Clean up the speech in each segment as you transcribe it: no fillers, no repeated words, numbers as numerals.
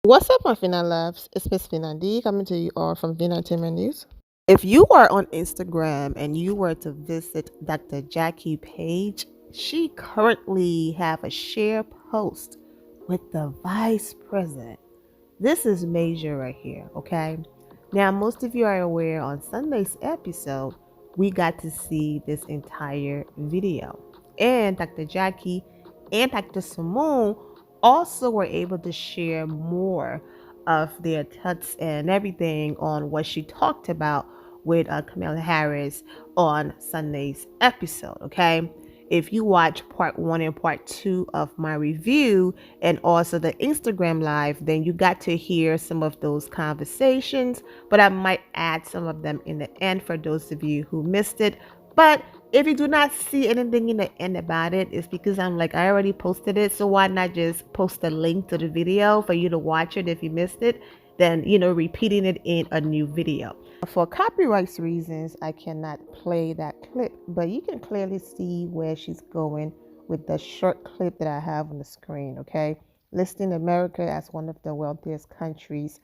What's up, my Fina loves? It's Miss Fina D coming to you all from Fina Entertainment News. If you are on Instagram and you were to visit Dr. Jackie page, she currently have a share post with the vice president. This is major right here, okay? Now, most of you are aware on Sunday's episode, we got to see this entire video. And Dr. Jackie and Dr. Simone also were able to share more of their thoughts and everything on what she talked about with Kamala Harris on Sunday's episode, okay? If you watch part 1 and part 2 of my review and also the Instagram live, then you got to hear some of those conversations, but I might add some of them in the end for those of you who missed it. But if you do not see anything in the end about it, it's because I'm like, I already posted it, so why not just post a link to the video for you to watch it if you missed it, then, repeating it in a new video. For copyright reasons, I cannot play that clip, but you can clearly see where she's going with the short clip that I have on the screen, okay? Listing America as one of the wealthiest countries.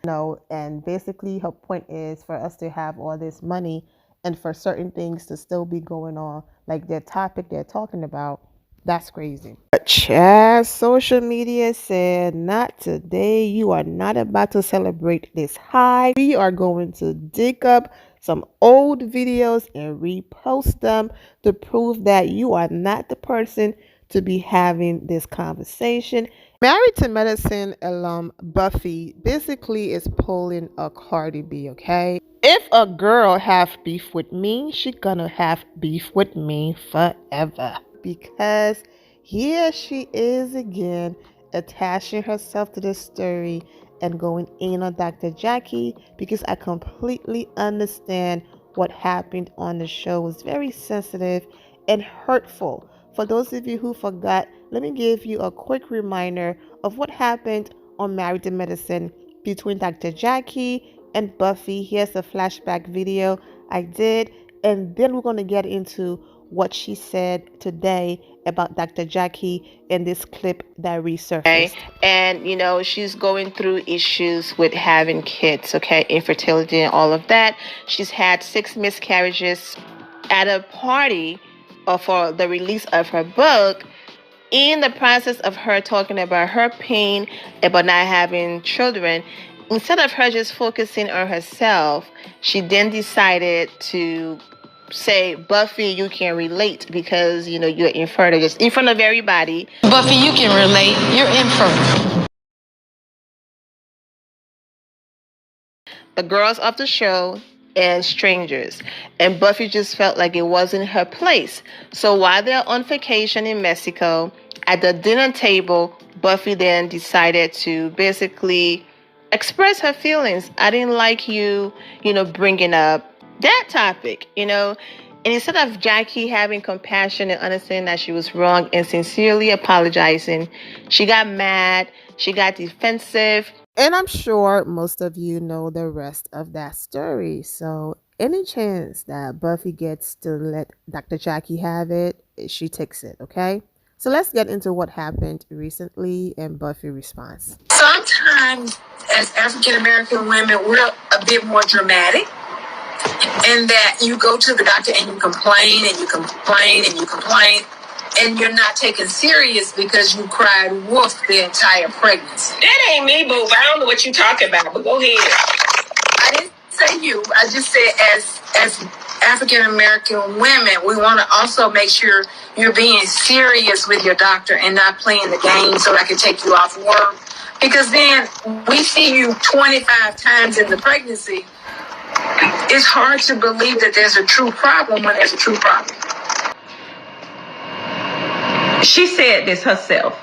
And basically her point is for us to have all this money and for certain things to still be going on, like their topic they're talking about, that's crazy. But Chad, social media said, not today. You are not about to celebrate this high. We are going to dig up some old videos and repost them to prove that you are not the person to be having this conversation. Married to Medicine alum Buffy basically is pulling a Cardi B, okay? If a girl have beef with me, she gonna have beef with me forever. Because here she is again, attaching herself to the story and going in on Dr. Jackie, because I completely understand what happened on the show was very sensitive and hurtful. For those of you who forgot, let me give you a quick reminder of what happened on Married to Medicine between Dr. Jackie and Buffy. Here's a flashback video I did, and then we're going to get into what she said today about Dr. Jackie in this clip that resurfaced. Okay. And she's going through issues with having kids, okay, infertility and all of that. She's had 6 miscarriages. At a party or for the release of her book, in the process of her talking about her pain about not having children, instead of her just focusing on herself, she then decided to say, Buffy, you can relate because, you're infertile, just in front of everybody. Buffy, you can relate. You're infertile. The girls of the show and strangers. And Buffy just felt like it wasn't her place. So while they're on vacation in Mexico, at the dinner table, Buffy then decided to basically express her feelings. I didn't like you, bringing up that topic, And instead of Jackie having compassion and understanding that she was wrong and sincerely apologizing, she got mad, she got defensive. And I'm sure most of you know the rest of that story. So any chance that Buffy gets to let Dr. Jackie have it, she takes it, okay? So let's get into what happened recently and Buffy's response. Sometimes as African American women, we're a bit more dramatic in that you go to the doctor and you complain and you complain and you complain, and you're not taken serious because you cried wolf the entire pregnancy. That ain't me, boo. I don't know what you're talking about, but go ahead. I didn't say you. I just said as African American women, we want to also make sure you're being serious with your doctor and not playing the game so I can take you off work. Because then we see you 25 times in the pregnancy. It's hard to believe that there's a true problem when there's a true problem. She said this herself,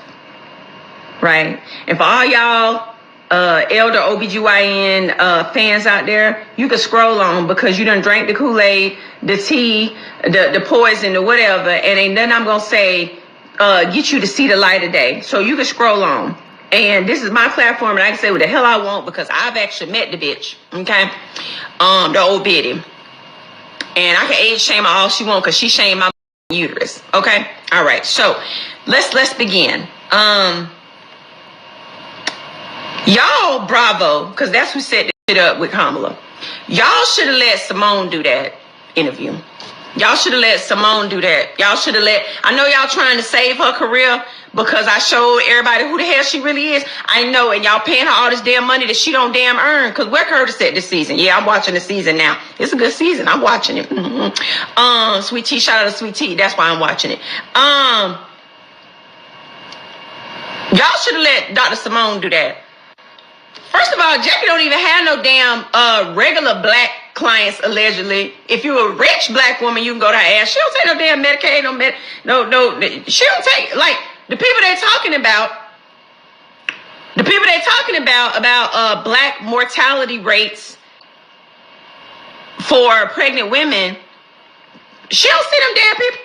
right? And for all y'all elder OBGYN fans out there, you can scroll on because you done drank the Kool-Aid, the tea, the poison, or whatever, and ain't nothing I'm going to say get you to see the light of day. So you can scroll on. And this is my platform, and I can say what the hell I want because I've actually met the bitch, okay? The old biddy. And I can age shame her all she wants because she shamed my uterus, okay? All right, so let's begin. Y'all, bravo, because that's who set this shit up with Kamala. Y'all should have let Simone do that interview. Y'all should have let Simone do that. Y'all should have let, I know y'all trying to save her career because I showed everybody who the hell she really is. I know, and y'all paying her all this damn money that she don't damn earn. Because where Curtis at this season? Yeah, I'm watching the season now. It's a good season. I'm watching it. Sweet Tea, shout out to Sweet Tea. That's why I'm watching it. Y'all should have let Dr. Simone do that. First of all, Jackie don't even have no damn regular black clients, allegedly. If you're a rich black woman, you can go to her ass. She don't take no damn Medicaid, no. She don't take, like, the people they're talking about black mortality rates for pregnant women. She don't see them damn people.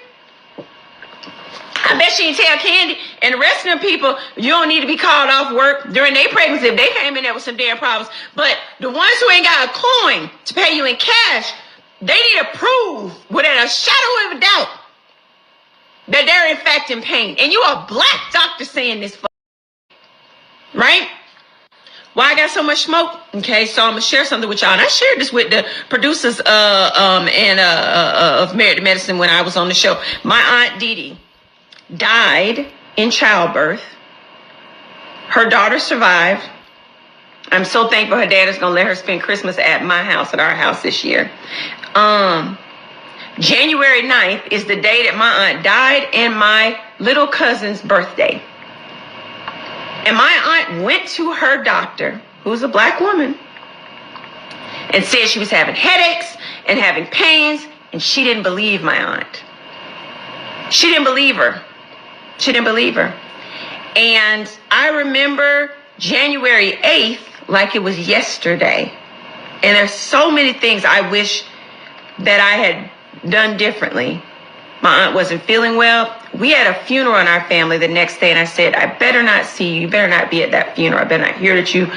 I bet she didn't tell Candy and the rest of them people, you don't need to be called off work during their pregnancy if they came in there with some damn problems. But the ones who ain't got a coin to pay you in cash, they need to prove without a shadow of a doubt that they're in fact in pain. And you a black doctor saying this, right? Why I got so much smoke? Okay, so I'm gonna share something with y'all. And I shared this with the producers of Married to Medicine when I was on the show. My aunt Dee Dee died in childbirth. Her daughter survived. I'm so thankful her dad is gonna let her spend Christmas at my house, at our house this year. January 9th is the day that my aunt died and my little cousin's birthday. And my aunt went to her doctor, who's a black woman, and said she was having headaches and having pains, and she didn't believe my aunt. She didn't believe her. She didn't believe her. And I remember January 8th like it was yesterday. And there's so many things I wish that I had done differently. My aunt wasn't feeling well. We had a funeral in our family the next day, and I said, I better not see you. You better not be at that funeral. I better not hear that you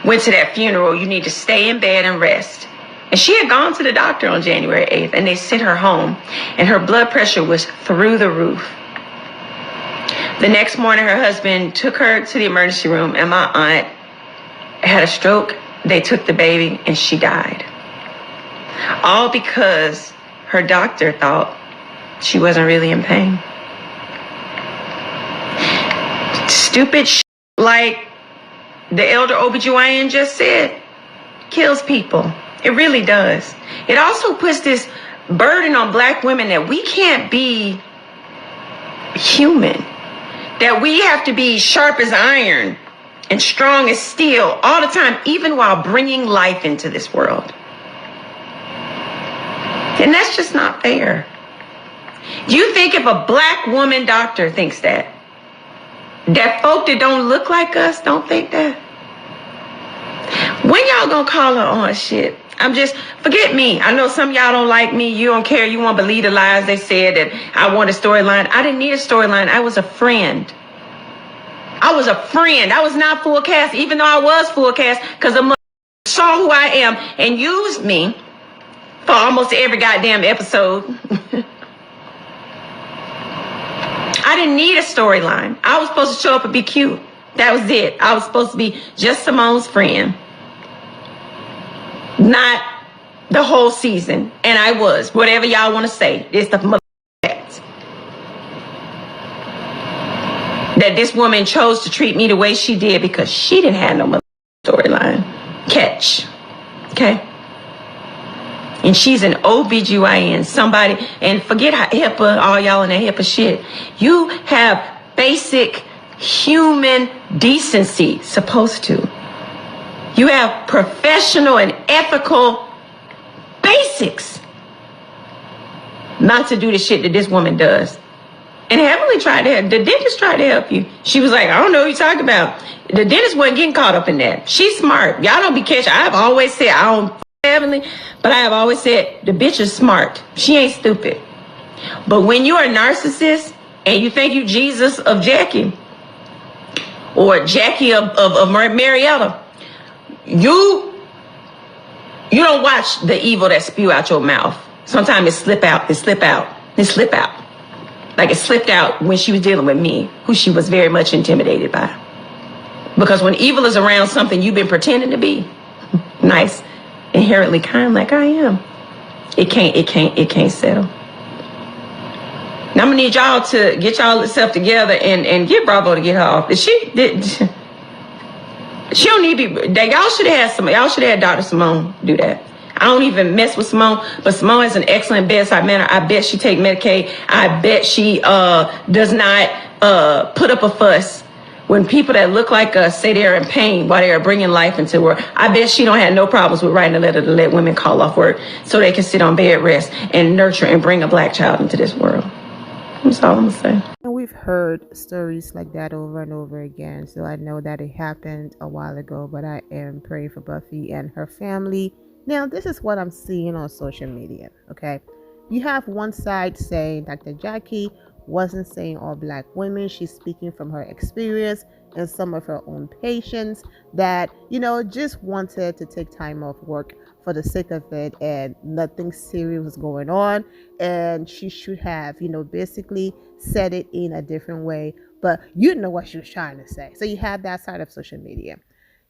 went to that funeral. You need to stay in bed and rest. And she had gone to the doctor on January 8th, and they sent her home, and her blood pressure was through the roof. The next morning, her husband took her to the emergency room, and my aunt had a stroke. They took the baby, and she died. All because her doctor thought she wasn't really in pain. Stupid shit like the elder OBGYN just said kills people. It really does. It also puts this burden on black women that we can't be human, that we have to be sharp as iron and strong as steel all the time, even while bringing life into this world. And that's just not fair. You think if a black woman doctor thinks that folk that don't look like us don't think that? When y'all gonna call her on shit? Forget me. I know some of y'all don't like me. You don't care. You won't believe the lies they said that I want a storyline. I didn't need a storyline. I was a friend. I was not full cast, even though I was full cast, because the mother saw who I am and used me for almost every goddamn episode. I didn't need a storyline. I was supposed to show up and be cute. That was it. I was supposed to be just Simone's friend. Not the whole season. And I was. Whatever y'all want to say. It's the mother fact that this woman chose to treat me the way she did because she didn't have no mother storyline. Catch. Okay? And she's an OBGYN, somebody, and forget HIPAA, all y'all in that HIPAA shit. You have basic human decency, supposed to. You have professional and ethical basics not to do the shit that this woman does. And Heavenly tried to help. The dentist tried to help you. She was like, I don't know what you're talking about. The dentist wasn't getting caught up in that. She's smart. Y'all don't be catching. I've always said, I don't Heavenly, but I have always said, the bitch is smart. She ain't stupid. But when you're a narcissist and you think you Jesus of Jackie or Jackie of Marietta, you don't watch the evil that spew out your mouth. Sometimes it slip out. Like it slipped out when she was dealing with me, who she was very much intimidated by. Because when evil is around something you've been pretending to be nice, inherently kind like I am, it can't settle. Now I'm gonna need y'all to get y'all self together and get Bravo to get her off. She don't need to be. Y'all should have had Dr. Simone do that. I don't even mess with Simone, but Simone is an excellent bedside manner. I bet she take Medicaid. I bet she does not put up a fuss when people that look like us say they're in pain while they're bringing life into work. I bet she don't have no problems with writing a letter to let women call off work so they can sit on bed rest and nurture and bring a black child into this world. That's all I'm gonna say. And we've heard stories like that over and over again. So I know that it happened a while ago, but I am praying for Buffy and her family. Now, this is what I'm seeing on social media, okay? You have one side saying Dr. Jackie wasn't saying all black women. She's speaking from her experience and some of her own patients that, just wanted to take time off work for the sake of it and nothing serious was going on. And she should have, basically said it in a different way. But you know what she was trying to say. So you have that side of social media.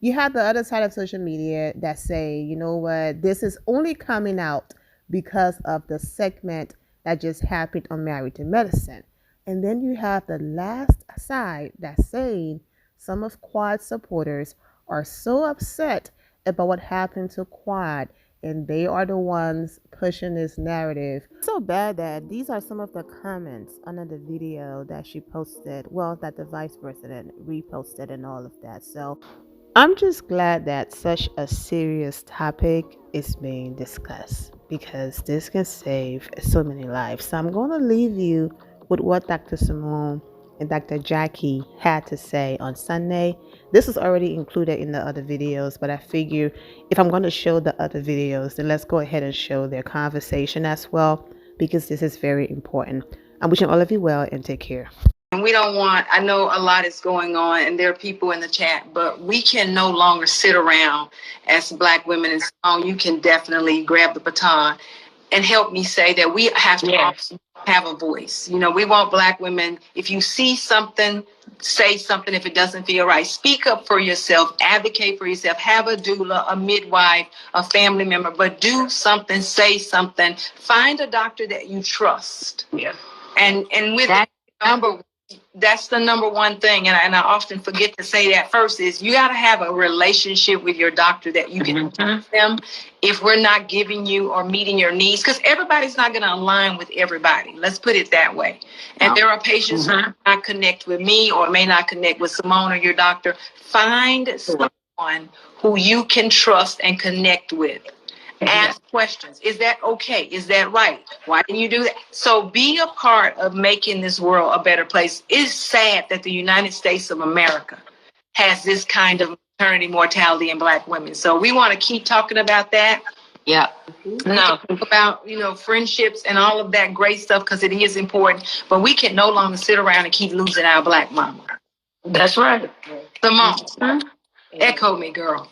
You have the other side of social media that say, you know what, this is only coming out because of the segment that just happened on Married to Medicine. And then you have the last side that's saying some of Quad's supporters are so upset about what happened to Quad, and they are the ones pushing this narrative. So bad that these are some of the comments under the video that she posted, that the vice president reposted and all of that. So I'm just glad that such a serious topic is being discussed because this can save so many lives. So I'm going to leave you with what Dr. Simone and Dr. Jackie had to say on Sunday. This was already included in the other videos, but I figure if I'm going to show the other videos, then let's go ahead and show their conversation as well because this is very important. I'm wishing all of you well and take care. And we don't want, I know a lot is going on and there are people in the chat, but we can no longer sit around as black women. And so you can definitely grab the baton and help me say that we have to also have a voice. We want black women. If you see something, say something. If it doesn't feel right, speak up for yourself, advocate for yourself, have a doula, a midwife, a family member, but do something, say something, find a doctor that you trust. Yeah. And with that number, that's the number one thing. And I often forget to say that first is you got to have a relationship with your doctor that you can trust them if we're not giving you or meeting your needs, because everybody's not going to align with everybody. Let's put it that way. And there are patients who may not connect with me or may not connect with Simone or your doctor. Find someone who you can trust and connect with. Ask questions. Is that okay? Is that right? Why didn't you do that? So be a part of making this world a better place. It's sad that the United States of America has this kind of maternity mortality in black women. So we want to keep talking about that. Yeah. No, about, friendships and all of that great stuff because it is important. But we can no longer sit around and keep losing our black mama. That's right. Simone, echo me, girl.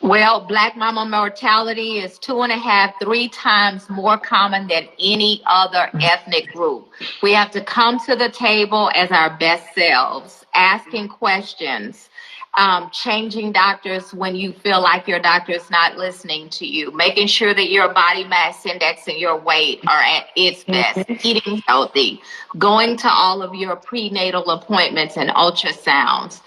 Well, black mama mortality is 2.5, 3 times more common than any other ethnic group. We have to come to the table as our best selves, asking questions, changing doctors when you feel like your doctor is not listening to you, making sure that your body mass index and your weight are at its best, eating healthy, going to all of your prenatal appointments and ultrasounds.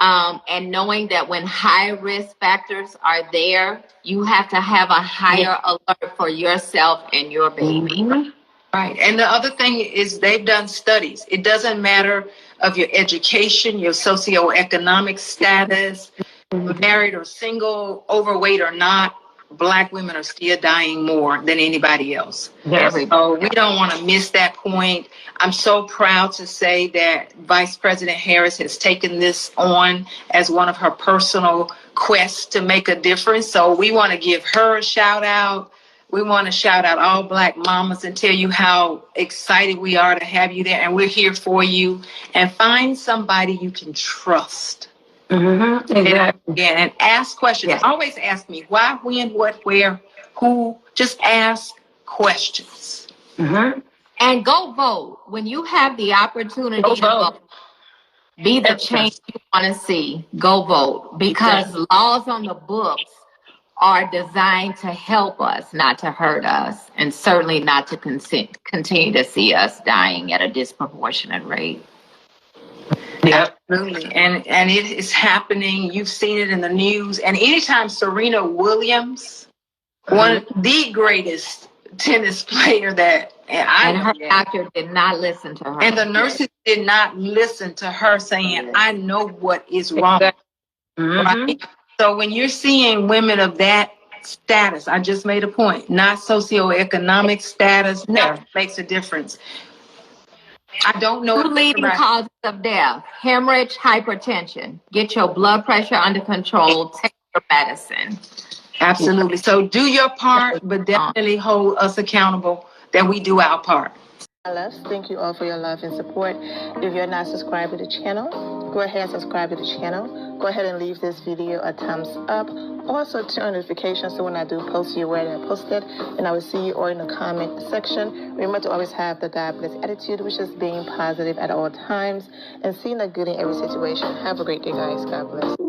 And knowing that when high risk factors are there, you have to have a higher alert for yourself and your baby. Right. And the other thing is they've done studies. It doesn't matter of your education, your socioeconomic status, married or single, overweight or not, black women are still dying more than anybody else. Yes. So we don't want to miss that point. I'm so proud to say that Vice President Harris has taken this on as one of her personal quests to make a difference. So we want to give her a shout out. We want to shout out all black mamas and tell you how excited we are to have you there. And we're here for you. And find somebody you can trust. Exactly. And ask questions. Yes. Always ask me why, when, what, where, who. Just ask questions. And go vote when you have the opportunity to vote. Be the change you want to see. Go vote, because laws on the books are designed to help us, not to hurt us, and certainly not to continue to see us dying at a disproportionate rate. Absolutely. And it is happening. You've seen it in the news. And anytime Serena Williams, one of the greatest tennis player that her doctor did not listen to her. And the nurses did not listen to her saying, I know what is wrong. Right? So when you're seeing women of that status, I just made a point, not socioeconomic status, that makes a difference. I don't know. 2 leading causes of death: hemorrhage, hypertension. Get your blood pressure under control. Take your medicine. Absolutely. So do your part, but definitely hold us accountable that we do our part. Thank you all for your love and support. If you're not subscribed to the channel, go ahead and subscribe to the channel. Go ahead and leave this video a thumbs up. Also turn on notifications so when I do post, you're aware that I posted. And I will see you all in the comment section. Remember to always have the God bless attitude, which is being positive at all times and seeing the good in every situation. Have a great day, guys. God bless.